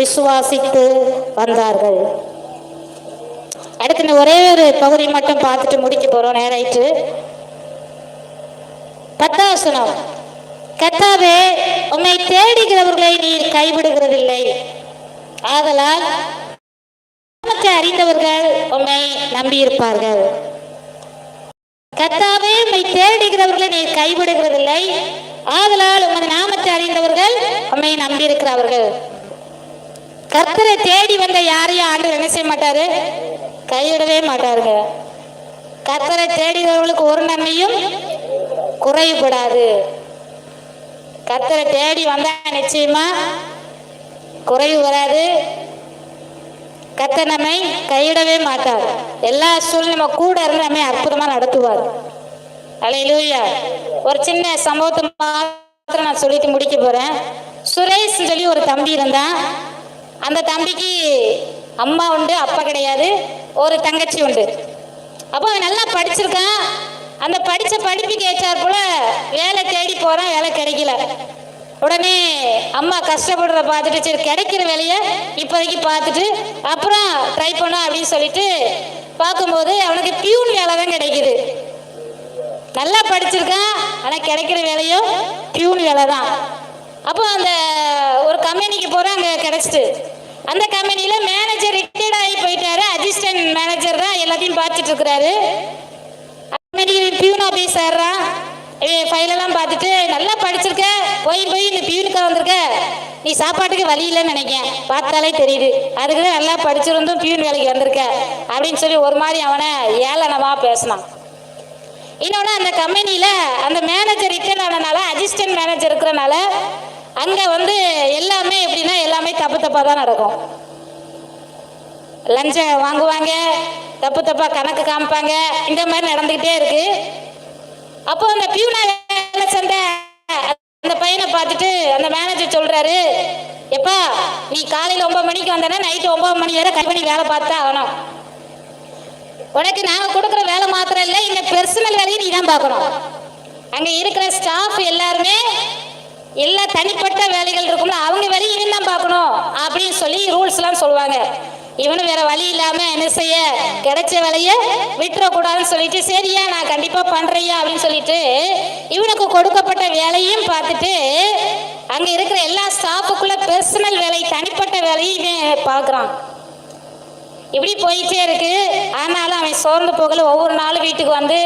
விசுவாசித்து வந்தார்கள். அடுத்து ஒரே ஒரு பகுதி மட்டும் பார்த்துட்டு முடிக்க போறோம். நேராயிற்று. 10ஆம் வசனம். கர்த்தாவே, உம்மை தேடுகிறவர்களை நீர் கைவிடுகிறதில்லை, ஆதலால் அறிந்தவர்கள் உம்மை நம்பியிருப்பார்கள். கர்த்தாவே, உம்மை தேடுகிறவர்களை நீர் கைவிடுகிறதில்லை, ஆதலால் உமது நாமத்தை அறிந்தவர்கள் உம்மை நம்பியிருக்கிறார்கள். கர்த்தரை தேடி வந்த யாரையும் ஆண்டவர் என்ன செய்ய மாட்டாரு? கைவிடவே மாட்டாருங்க. கர்த்தரை தேடுகிறவர்களுக்கு ஒரு நன்மையும் குறைவுபடாது. கர்த்தரை தேடி வந்தா நிச்சயமா குறைவு வராது. கர்த்தர் நம்மை கைவிடவே மாட்டார். எல்லா சூழ்நிலை கூட இருந்து நம்மை அற்புதமா நடத்துவார். அல்லேலூயா. ஒரு சின்ன சம்பவத்தை மாத்திரம் நான் சொல்லிட்டு முடிக்க போறேன். சுரேஷ் சொல்லி ஒரு தம்பி இருந்தான். அந்த தம்பிக்கு அம்மா உண்டு, அப்பா கிடையாது. ஒரு தங்கச்சி உண்டு. அப்போ அவன் நல்லா படிச்சிருக்கான். அந்த படித்த படிப்புக்கு ஏற்றார் போல வேலை தேடி போகிறான், வேலை கிடைக்கல. உடனே அம்மா கஷ்டப்படுறத பார்த்துட்டு சரி கிடைக்கிற வேலையை இப்போதைக்கு பார்த்துட்டு அப்புறம் ட்ரை பண்ண அப்படின்னு சொல்லிட்டு பார்க்கும்போது அவனுக்கு பியூன் வேலை தான் கிடைக்குது. நல்லா படிச்சிருக்கான், ஆனால் கிடைக்கிற வேலையும் பியூன் வேலை தான். அப்போ அந்த ஒரு கம்பெனிக்கு போகிறான், அங்கே கிடைச்சிட்டு அந்த கம்பெனியில் மேனேஜர் ரிட்டையர்ட் ஆகி போயிட்டாரு. அசிஸ்டன்ட் மேனேஜர் தான் எல்லாத்தையும் பார்த்துட்டு இருக்கிறாரு. பியூனா போய் சேர்றான். ஃபைலெல்லாம் பார்த்துட்டு நல்லா படிச்சிருக்க, போய் இந்த பியூனுக்கு வந்திருக்க, நீ சாப்பாட்டுக்கு வழி இல்லைன்னு நினைக்கேன், பார்த்தாலே தெரியுது, அதுக்கு தான் நல்லா படிச்சிருந்தும் பியூன் வேலைக்கு வந்திருக்க அப்படின்னு சொல்லி ஒரு மாதிரி அவனை ஏளனமாக பேசினான். இன்னொன்று, அந்த கம்பெனியில் அந்த மேனேஜர் ரிட்டையர்ட் ஆனதுனால அசிஸ்டன்ட் மேனேஜர் இருக்கிறனால அங்கே வந்து எல்லாமே எப்படின்னா எல்லாமே தப்பாக தான் நடக்கும். லஞ்சம் வாங்குவாங்க, தப்பாக கணக்கு காமிப்பாங்க, இந்த மாதிரி நடந்துக்கிட்டே இருக்கு. அப்போ அந்த பியூனா வேலை செஞ்ச அந்த பையனை பார்த்துட்டு அந்த மேனேஜர் சொல்றாரு, எப்பா நீ காலையில் 9 மணிக்கு வந்தேன்னா நைட்டு 9 மணி வரை கம்பெனி வேலை பார்த்தா ஆகணும். உனக்கு நாங்கள் கொடுக்குற வேலை மாத்திரம் இல்லை, இங்கே பெர்சனல் வேலையும் நீ தான் பார்க்கணும். அங்கே இருக்கிற ஸ்டாஃப் எல்லாருமே எல்லா தனிப்பட்ட வேலைகள் இருக்கும்ல, அவங்க வேலையும் இவன் தான் பார்க்கணும் அப்படின்னு சொல்லி ரூல்ஸ்லாம் சொல்லுவாங்க. இவனு வேற வழி இல்லாம என்ன செய்ய, கிடைச்ச வேலைய விட்டுறக்கூடாதுன்னு சொல்லிட்டு சரியா நான் கண்டிப்பா பண்றையா அப்படின்னு சொல்லிட்டு இவனுக்கு கொடுக்கப்பட்ட வேலையும் பார்த்துட்டு அங்க இருக்கிற எல்லா ஸ்டாஃபுக்குள்ள பெர்சனல் வேலை தனிப்பட்ட வேலையும் இவன் பார்க்குறான். இப்படி போயிட்டே இருக்கு. ஆனாலும் அவன் சோர்ந்து போகல. ஒவ்வொரு நாளும் வீட்டுக்கு வந்து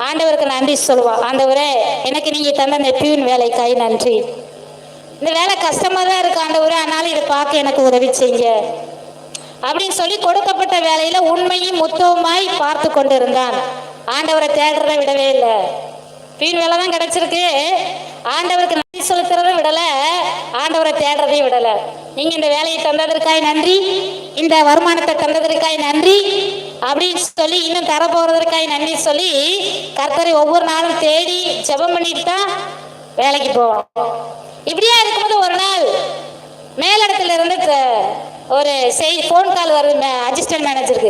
ஆண்டவருக்கு நன்றி சொல்லுவான். ஆண்டவரே, எனக்கு நீங்க தந்த அந்த பியூன் வேலைக்காய் நன்றி. இந்த வேலை கஷ்டமா தான் இருக்கு ஆண்டவரே, ஆனாலும் இதை பார்க்க எனக்கு உதவி செய்யுங்க அப்படின்னு சொல்லி கொடுக்கப்பட்ட வேலையில உண்மையும் முத்தவுமாய் பார்த்து கொண்டு இருந்தான். ஆண்டவரை தேடுறத விடவே இல்லை. பியூன் வேலை தான் கிடைச்சிருக்கு, ஆண்டவருக்கு நன்றி செலுத்துறத விடல, ஆண்டவரை தேடுறதையும் விடல. நீங்க இந்த வேலையை தந்ததற்காய் நன்றி, இந்த வருமானத்தை தந்ததற்காய் நன்றி அப்படின்னு சொல்லி இன்னும் தர போறதற்காய் நன்றி சொல்லி கர்த்தரை ஒவ்வொரு நாளும் தேடி ஜெபம் பண்ணிட்டு தான் வேலைக்கு போவோம். இப்படியா இருக்கும்போது ஒரு நாள் மேலிடத்துல இருந்து ஒரு ஃபோன் கால் வருது அசிஸ்டன்ட் மேனேஜருக்கு.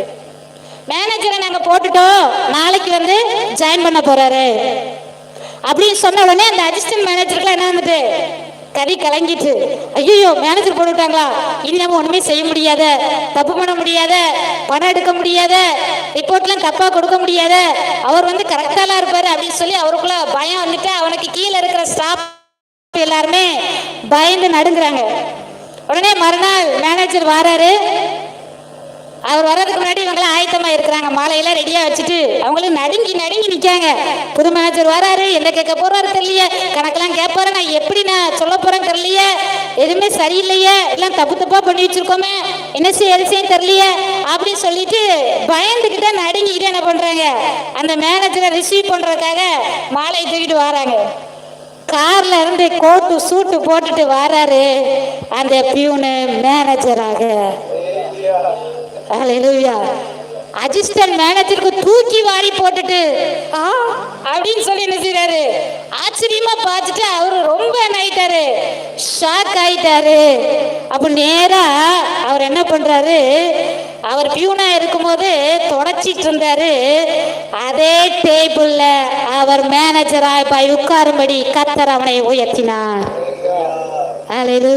மேனேஜரை நாங்கள் போட்டுட்டோம், நாளைக்கு வந்து ஜாயின் பண்ண போறாரு அப்படின்னு சொன்ன உடனே அந்த அசிஸ்டன்ட் மேனேஜருக்குலாம் என்ன வந்துட்டு கறி கலங்கிட்டு, ஐயோ மேனேஜர் போட்டுவிட்டாங்களா, இனி நம்ம ஒண்ணுமே செய்ய முடியாத, தப்பு பண்ண முடியாத, பணம் எடுக்க முடியாத, ரிப்போர்ட்லாம் தப்பா கொடுக்க முடியாத, அவர் வந்து கரெக்டாலாம் இருப்பாரு அப்படின்னு சொல்லி அவருக்குள்ள பயம் வந்துட்டு அவனுக்கு கீழே இருக்கிற ஸ்டாஃப் எல்லாருமே பயந்து நடுங்குறாங்க. உடனே மறுநாள் மேனேஜர் வராரு. அவர் வர்றதுக்கு முன்னாடி இவங்களாம் ஆயத்தமா இருக்கிறாங்க, மாலையெல்லாம் ரெடியா வச்சுட்டு அவங்களும் நடுங்கி நிற்காங்க. புது மேனேஜர் வராரு, என்ன கேட்க போறாரு தெரியலையே, கணக்கெல்லாம் கேட்பாரு, நான் எப்படி நான் சொல்ல போறேன்னு தெரியலையே, எதுவுமே சரியில்லையே, எல்லாம் தப்பா பண்ணி வச்சிருக்கோமே, என்ன செய்ய எது செய்ய தெரியலையே அப்படின்னு சொல்லிட்டு பயந்துகிட்ட நடுங்கிக்கிட்டு என்ன பண்றாங்க, அந்த மேனேஜரை ரிசீவ் பண்றதுக்காக மாலையை தூக்கிட்டு வராங்க. கார்ல இருந்து கோட்டு சூட்டு போட்டுட்டு வராரு அந்த பியூனு மேனேஜராக. அல்லேலூயா. அசிஸ்டன்ட் மேனேஜருக்கு தூக்கி வாரி போட்டுட்டு அப்படின்னு சொல்லி என்ன செய்யறாரு, ஆச்சரியமா பார்த்துட்டு அவரு ரொம்ப என்ன ஆயிட்டாரு, ஷாக் ஆயிட்டாரு. அப்ப நேரா அவர் என்ன பண்றாரு, அவர் பியூனா இருக்கும்போது தொடச்சிட்டு இருந்தாரு, அதே டேபிள்ல அவர் மேனேஜராய் போய் உட்காரும்படி கர்த்தர் அவனை உயர்த்தினார். அல்லேலூயா.